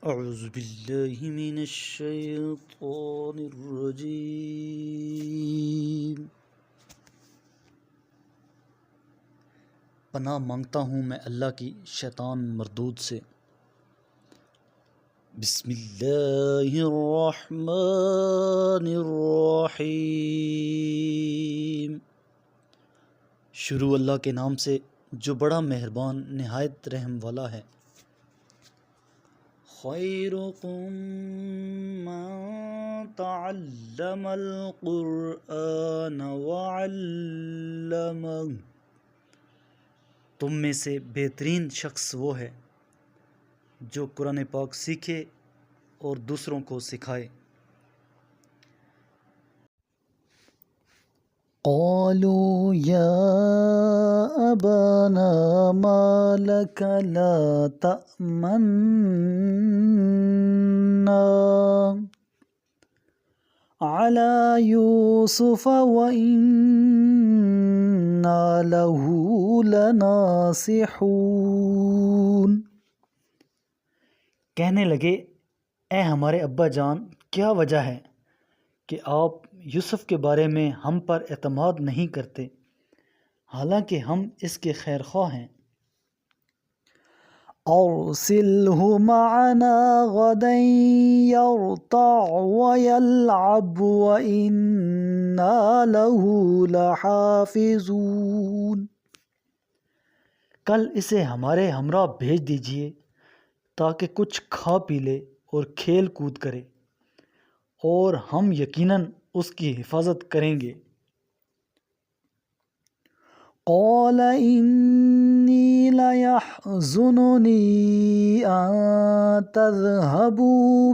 اعوذ باللہ من الشیطان الرجیم۔ پناہ مانگتا ہوں میں اللہ کی شیطان مردود سے۔ بسم اللہ الرحمن الرحیم۔ شروع اللہ کے نام سے جو بڑا مہربان نہایت رحم والا ہے۔ خیرکم من تعلم القرآن وعلمہ، تم میں سے بہترین شخص وہ ہے جو قرآن پاک سیکھے اور دوسروں کو سکھائے۔ قالوا یا ابانا ما لک لا تأمنا علی یوسف وإنا له لناصحون۔ کہنے لگے اے ہمارے ابا جان، کیا وجہ ہے کہ آپ یوسف کے بارے میں ہم پر اعتماد نہیں کرتے، حالانکہ ہم اس کے خیر خواہ ہیں۔ ارسلہ معنا غدا یرتع ویلعب وإنا له لحافظون۔ کل اسے ہمارے ہمراہ بھیج دیجیے تاکہ کچھ کھا پی لے اور کھیل کود کرے، اور ہم یقیناً اس کی حفاظت کریں گے۔ قال انی لیحزننی ان تذهبوا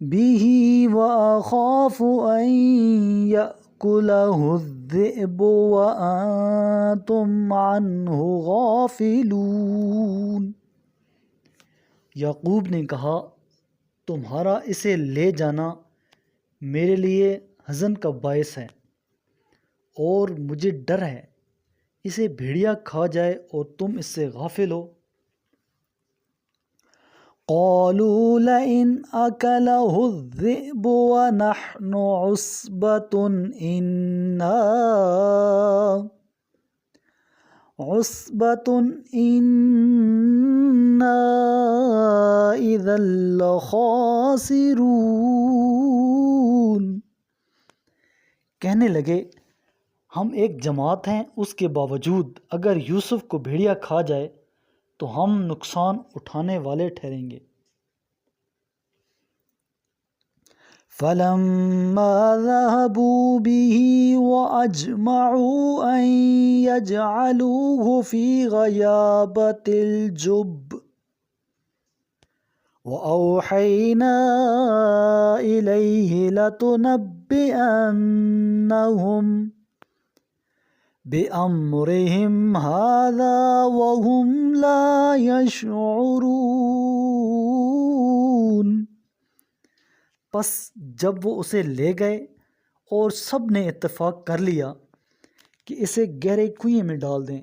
به واخاف ان یأکلہ الذئب وانتم عنہ غافلون۔ یعقوب نے کہا تمہارا اسے لے جانا میرے لیے حزن کا باعث ہے، اور مجھے ڈر ہے اسے بھیڑیا کھا جائے اور تم اس سے غافل ہو۔ قالوا لئن أكله الذئب ونحن عصبة إنا إذا لخاسرون۔ کہنے لگے ہم ایک جماعت ہیں، اس کے باوجود اگر یوسف کو بھیڑیا کھا جائے تو ہم نقصان اٹھانے والے ٹھہریں گے۔ فلما ذهبوا به وأجمعوا أن يجعلوه في غيابة الجب وأوحينا إليه لتنبئنهم بأمرهم هذا وهم لا يشعرون۔ پس جب وہ اسے لے گئے اور سب نے اتفاق کر لیا کہ اسے گہرے کنویں میں ڈال دیں،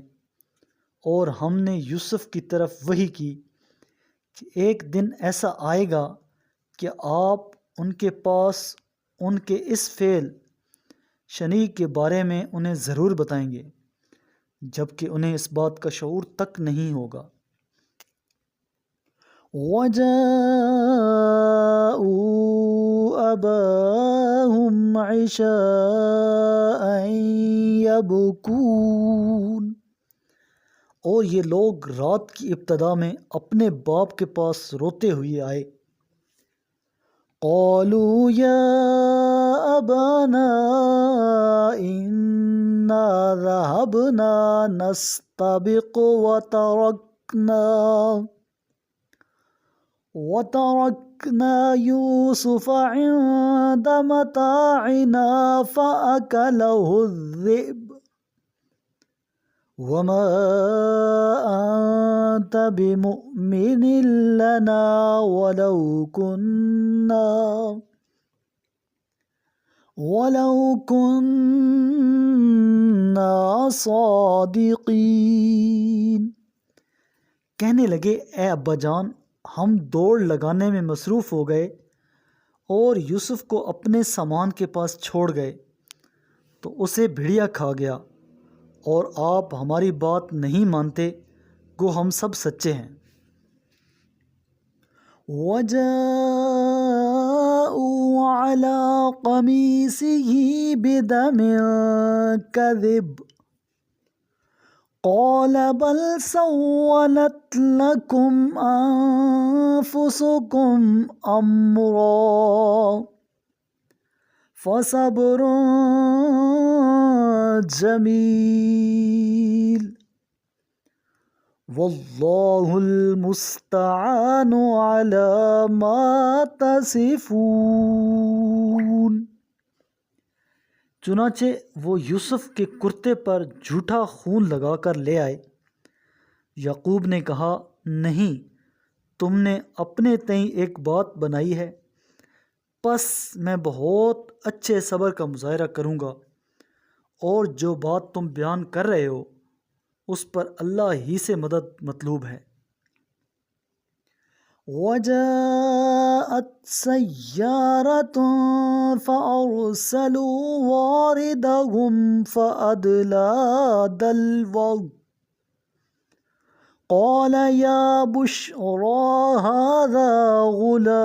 اور ہم نے یوسف کی طرف وحی کی کہ ایک دن ایسا آئے گا کہ آپ ان کے پاس ان کے اس فعل شنیع کے بارے میں انہیں ضرور بتائیں گے، جبکہ انہیں اس بات کا شعور تک نہیں ہوگا۔ وَجَاءُوا أَبَاهُمْ عِشَاءً يَبْكُونَ، اور یہ لوگ رات کی ابتدا میں اپنے باپ کے پاس روتے ہوئے آئے۔ قالوا یا ابانا انا ذهبنا نستبق وتركنا يوسف عند متاعنا فأكله الذئب وما أنت بمؤمن لنا ولو كنا صادقين۔ کہنے لگے اے ابا جان، ہم دوڑ لگانے میں مصروف ہو گئے اور یوسف کو اپنے سامان کے پاس چھوڑ گئے تو اسے بھیڑیا کھا گیا، اور آپ ہماری بات نہیں مانتے، گو ہم سب سچے ہیں۔ وَجَاءُوا عَلَىٰ قَمِيصِهِ بِدَمٍ كَذِبٍ قَالَ بَلْ سَوَّلَتْ لَكُمْ أَنفُسُكُمْ أَمْرًا فَصَبْرٌ جَمِيلٌ وَاللَّهُ الْمُسْتَعَانُ عَلَىٰ مَا تَصِفُونَ۔ چنانچہ وہ یوسف کے کرتے پر جھوٹا خون لگا کر لے آئے۔ یعقوب نے کہا، نہیں، تم نے اپنے تئیں ایک بات بنائی ہے، پس میں بہت اچھے صبر کا مظاہرہ کروں گا، اور جو بات تم بیان کر رہے ہو اس پر اللہ ہی سے مدد مطلوب ہے۔ وَجَاءَتْ سَيَّارَةٌ فَأَرْسَلُوا وَارِدَهُمْ فَأَدْلَىٰ دَلْوَهُ قَالَ يَا بُشْرَىٰ هَٰذَا غُلَامٌ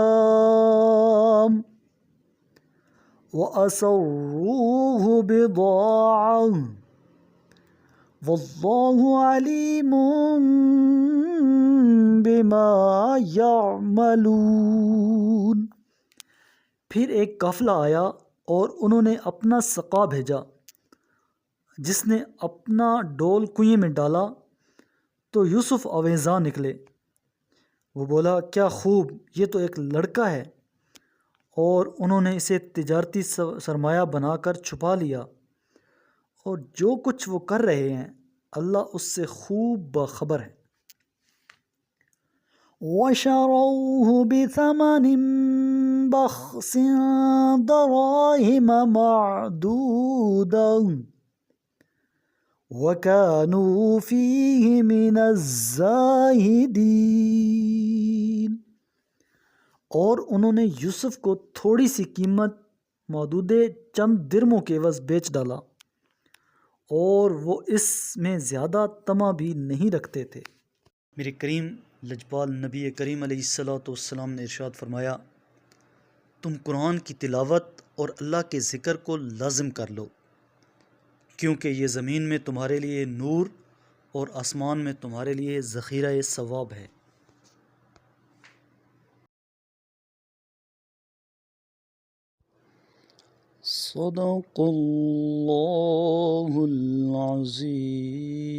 وَأَسَرُّوهُ بِضَاعَةً وَاللَّهُ عَلِيمٌ بِمَا يَعْمَلُونَ۔ پھر ایک قافلہ آیا اور انہوں نے اپنا سقا بھیجا، جس نے اپنا ڈول کنویں میں ڈالا تو یوسف آویزاں نکلے۔ وہ بولا، کیا خوب، یہ تو ایک لڑکا ہے، اور انہوں نے اسے تجارتی سرمایہ بنا کر چھپا لیا، اور جو کچھ وہ کر رہے ہیں اللہ اس سے خوب باخبر ہے۔ وَشَرَوْهُ بِثَمَنٍ بَخْسٍ دَرَاهِمَ مَعْدُودَةٍ وَكَانُوا فِيهِ مِنَ الزَّاهِدِينَ۔ اور انہوں نے یوسف کو تھوڑی سی قیمت محدود چند درموں کے عوض بیچ ڈالا، اور وہ اس میں زیادہ طمع بھی نہیں رکھتے تھے۔ میرے کریم لجپال نبی کریم علیہ السلام نے ارشاد فرمایا، تم قرآن کی تلاوت اور اللہ کے ذکر کو لازم کر لو، کیونکہ یہ زمین میں تمہارے لیے نور اور آسمان میں تمہارے لیے ذخیرہ ثواب ہے۔ صدق اللہ العظیم۔